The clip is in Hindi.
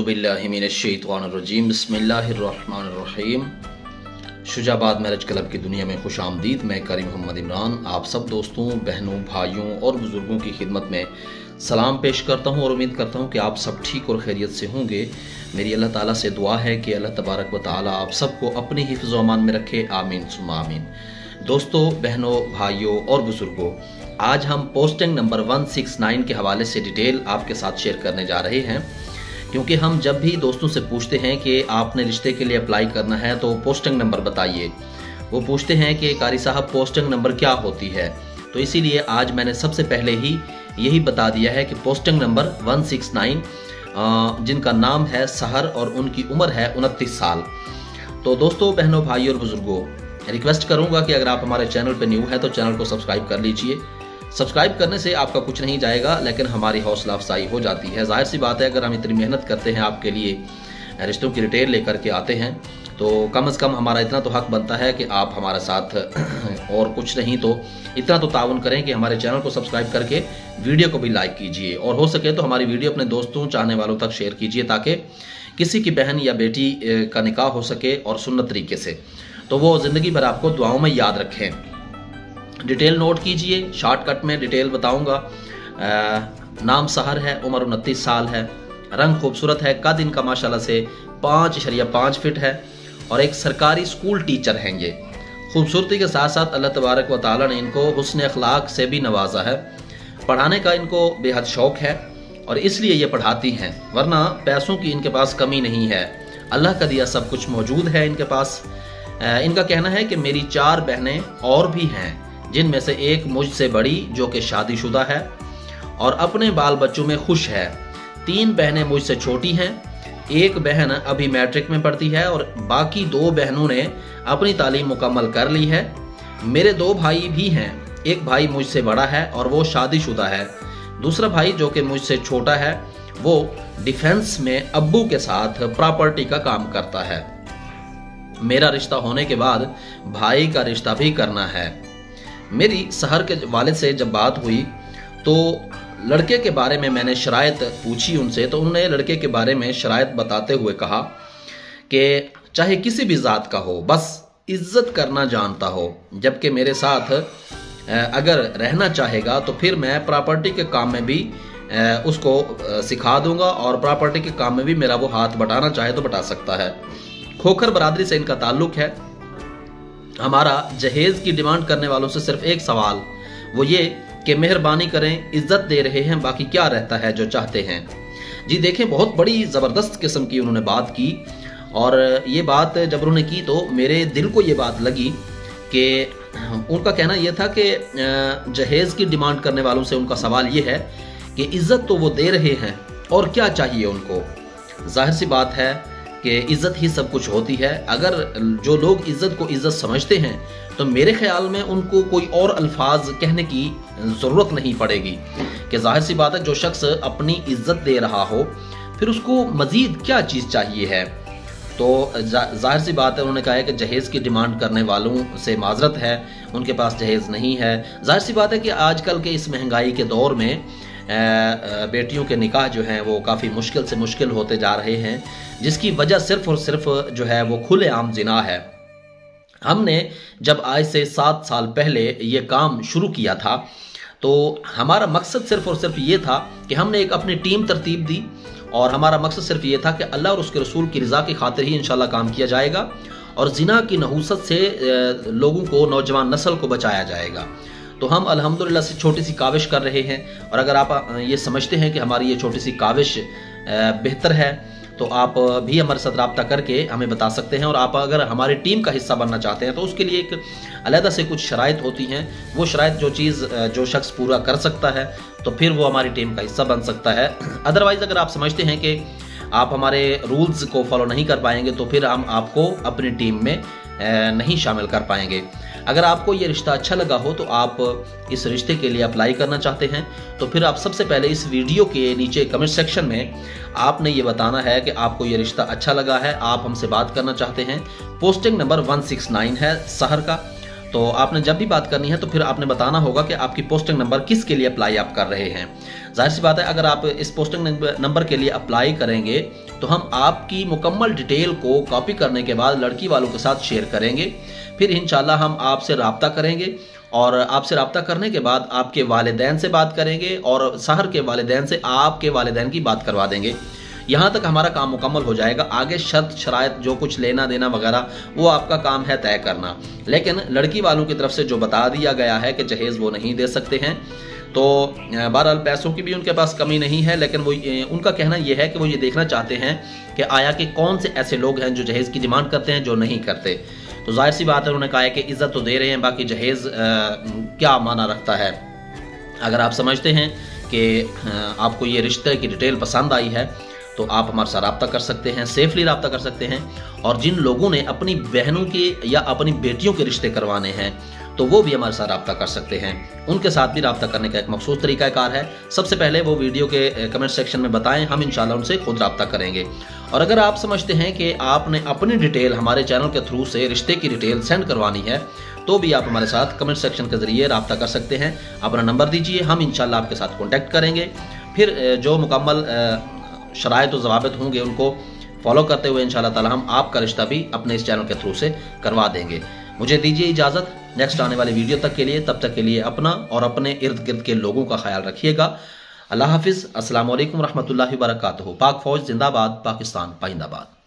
औज़ुबिल्लाहिमिनश्शैतानिर्रजीम बिस्मिल्लाहिर्रहमानिर्रहीम। शुजाबाद मैरिज क्लब की दुनिया में खुश आमदीद। मैं कारी मोहम्मद इमरान आप सब दोस्तों, बहनों, भाइयों और बुज़ुर्गों की खिदमत में सलाम पेश करता हूँ और उम्मीद करता हूँ कि आप सब ठीक और खैरियत से होंगे। मेरी अल्लाह ताला से दुआ है कि अल्लाह तबारक व ताला आप सबको अपनी हिफ्ज़ व अमान में रखे। आमीन सुम्मा आमीन। दोस्तों, बहनों, भाइयों और बुज़ुर्गों, आज हम पोस्टिंग नंबर 169 के हवाले से डिटेल आपके साथ शेयर करने जा रहे हैं, क्योंकि हम जब भी दोस्तों से पूछते हैं कि आपने रिश्ते के लिए अप्लाई करना है तो पोस्टिंग नंबर बताइए, वो पूछते हैं कि कारी साहब पोस्टिंग नंबर क्या होती है। तो इसीलिए आज मैंने सबसे पहले ही यही बता दिया है कि पोस्टिंग नंबर 169, जिनका नाम है सहर और उनकी उम्र है 29 साल। तो दोस्तों, बहनों, भाइयों और बुजुर्गों, रिक्वेस्ट करूंगा कि अगर आप हमारे चैनल पर न्यू है तो चैनल को सब्सक्राइब कर लीजिए। सब्सक्राइब करने से आपका कुछ नहीं जाएगा, लेकिन हमारी हौसला अफजाई हो जाती है। जाहिर सी बात है, अगर हम इतनी मेहनत करते हैं आपके लिए, रिश्तों की डिटेल लेकर के आते हैं, तो कम से कम हमारा इतना तो हक बनता है कि आप हमारे साथ और कुछ नहीं तो इतना तो ताउन करें कि हमारे चैनल को सब्सक्राइब करके वीडियो को भी लाइक कीजिए, और हो सके तो हमारी वीडियो अपने दोस्तों, चाहने वालों तक शेयर कीजिए, ताकि किसी की बहन या बेटी का निकाह हो सके और सुन्नत तरीके से, तो वो ज़िंदगी भर आपको दुआओं में याद रखें। डिटेल नोट कीजिए, शॉर्टकट में डिटेल बताऊंगा। नाम सहर है, उम्र 29 साल है, रंग खूबसूरत है, कद इनका माशाल्लाह से 5.5 फीट है और एक सरकारी स्कूल टीचर हैं ये। खूबसूरती के साथ साथ अल्लाह तबारक व ताला ने इनको हुस्न अखलाक से भी नवाजा है। पढ़ाने का इनको बेहद शौक है और इसलिए ये पढ़ाती हैं, वरना पैसों की इनके पास कमी नहीं है। अल्लाह का दिया सब कुछ मौजूद है इनके पास। इनका कहना है कि मेरी 4 बहनें और भी हैं, जिनमें से एक मुझसे बड़ी जो कि शादीशुदा है और अपने बाल बच्चों में खुश है। 3 बहनें मुझसे छोटी हैं, एक बहन अभी मैट्रिक में पढ़ती है और बाकी 2 बहनों ने अपनी तालीम मुकम्मल कर ली है। मेरे 2 भाई भी हैं, एक भाई मुझसे बड़ा है और वो शादीशुदा है। दूसरा भाई जो कि मुझसे छोटा है वो डिफेंस में अब्बू के साथ प्रॉपर्टी का काम करता है। मेरा रिश्ता होने के बाद भाई का रिश्ता भी करना है। मेरी सहर के वालिद से जब बात हुई तो लड़के के बारे में मैंने शराइत पूछी उनसे, तो उन्होंने लड़के के बारे में शराइत बताते हुए कहा कि चाहे किसी भी ज़ात का हो, बस इज्जत करना जानता हो, जबकि मेरे साथ अगर रहना चाहेगा तो फिर मैं प्रॉपर्टी के काम में भी उसको सिखा दूंगा और प्रॉपर्टी के काम में भी मेरा वो हाथ बटाना चाहे तो बटा सकता है। खोखर बरादरी से इनका ताल्लुक है। हमारा जहेज की डिमांड करने वालों से सिर्फ एक सवाल, वो ये कि मेहरबानी करें, इज्जत दे रहे हैं, बाकी क्या रहता है जो चाहते हैं। जी देखें, बहुत बड़ी ज़बरदस्त किस्म की उन्होंने बात की, और ये बात जब उन्होंने की तो मेरे दिल को ये बात लगी कि उनका कहना यह था कि जहेज की डिमांड करने वालों से उनका सवाल ये है कि इज्जत तो वो दे रहे हैं और क्या चाहिए उनको। जाहिर सी बात है कि इज़्ज़त ही सब कुछ होती है। अगर जो लोग इज़्ज़त को इज़्ज़त समझते हैं तो मेरे ख्याल में उनको कोई और अल्फाज कहने की ज़रूरत नहीं पड़ेगी, कि जाहिर सी बात है जो शख्स अपनी इज़्ज़त दे रहा हो फिर उसको मज़ीद क्या चीज़ चाहिए है। तो जाहिर सी बात है, उन्होंने कहा है कि जहेज़ की डिमांड करने वालों से माजरत है, उनके पास जहेज़ नहीं है। जाहिर सी बात है कि आजकल के इस महंगाई के दौर में बेटियों के निकाह जो हैं वो काफ़ी मुश्किल से मुश्किल होते जा रहे हैं, जिसकी वजह सिर्फ़ और सिर्फ जो है वो खुलेआम जिना है। हमने जब आज से 7 साल पहले ये काम शुरू किया था तो हमारा मकसद सिर्फ़ और सिर्फ ये था कि हमने एक अपनी टीम तरतीब दी, और हमारा मकसद सिर्फ ये था कि अल्लाह और उसके रसूल की रज़ा की खातिर ही इंशाल्लाह काम किया जाएगा और जिना की नहूसत से लोगों को, नौजवान नस्ल को बचाया जाएगा। तो हम अल्हम्दुलिल्लाह से छोटी सी काविश कर रहे हैं, और अगर आप ये समझते हैं कि हमारी ये छोटी सी काविश बेहतर है तो आप भी हमारे साथ रब्ता करके हमें बता सकते हैं। और आप अगर हमारी टीम का हिस्सा बनना चाहते हैं तो उसके लिए एक अलहदा से कुछ शराइत होती हैं, वो शराइत जो शख्स पूरा कर सकता है तो फिर वो हमारी टीम का हिस्सा बन सकता है। अदरवाइज़ अगर आप समझते हैं कि आप हमारे रूल्स को फॉलो नहीं कर पाएंगे तो फिर हम आपको अपनी टीम में नहीं शामिल कर पाएंगे। अगर आपको ये रिश्ता अच्छा लगा हो तो आप इस रिश्ते के लिए अप्लाई करना चाहते हैं तो फिर आप सबसे पहले इस वीडियो के नीचे कमेंट सेक्शन में आपने ये बताना है कि आपको ये रिश्ता अच्छा लगा है, आप हमसे बात करना चाहते हैं। पोस्टिंग नंबर 169 है सहर का, तो आपने जब भी बात करनी है तो फिर आपने बताना होगा कि आपकी पोस्टिंग नंबर किसके लिए अप्लाई आप कर रहे हैं। जाहिर सी बात है, अगर आप इस पोस्टिंग नंबर के लिए अप्लाई करेंगे तो हम आपकी मुकम्मल डिटेल को कॉपी करने के बाद लड़की वालों के साथ शेयर करेंगे। फिर इंशाल्लाह हम आपसे रब्ता करेंगे और आपसे रब्ता करने के बाद आपके वालिदैन से बात करेंगे और शहर के वालिदैन से आपके वालिदैन की बात करवा देंगे। यहाँ तक हमारा काम मुकम्मल हो जाएगा। आगे शर्त शराइत जो कुछ लेना देना वगैरह वो आपका काम है तय करना। लेकिन लड़की वालों की तरफ से जो बता दिया गया है कि जहेज़ वो नहीं दे सकते हैं, तो बहरहाल पैसों की भी उनके पास कमी नहीं है, लेकिन वो उनका कहना ये है कि वो ये देखना चाहते हैं कि आया कि कौन से ऐसे लोग हैं जो जहेज़ की डिमांड करते हैं जो नहीं करते। तो जाहिर सी बात है, उन्होंने कहा है कि इज़्ज़त तो दे रहे हैं, बाकी जहेज़ क्या माना रखता है। अगर आप समझते हैं कि आपको ये रिश्ते की डिटेल पसंद आई है तो आप हमारे साथ रब्ता कर सकते हैं, सेफली रब्ता कर सकते हैं। और जिन लोगों ने अपनी बहनों के या अपनी बेटियों के रिश्ते करवाने हैं तो वो भी हमारे साथ रब्ता कर सकते हैं। उनके साथ भी रब्ता करने का एक मखसूस तरीक़ाकार है। सबसे पहले वो वीडियो के कमेंट सेक्शन में बताएं, हम इंशाल्लाह उनसे खुद रब्ता करेंगे। और अगर आप समझते हैं कि आपने अपनी डिटेल हमारे चैनल के थ्रू से रिश्ते की डिटेल सेंड करवानी है तो भी आप हमारे साथ कमेंट सेक्शन के ज़रिए रब्ता कर सकते हैं। अपना नंबर दीजिए, हम इंशाल्लाह आपके साथ कॉन्टैक्ट करेंगे। फिर जो मुकम्मल शराइत और ज़वाबित होंगे उनको फॉलो करते हुए इंशाल्लाह ताला हम आपका रिश्ता भी अपने इस चैनल के थ्रू से करवा देंगे। मुझे दीजिए इजाज़त। नेक्स्ट आने वाली वीडियो तक के लिए, तब तक के लिए अपना और अपने इर्द गिर्द के लोगों का ख्याल रखिएगा। अल्लाह हाफिज़। अस्सलामु अलैकुम रहमतुल्लाहि व बरकातुहू। पाक फौज जिंदाबाद, पाकिस्तान पाइंदाबाद।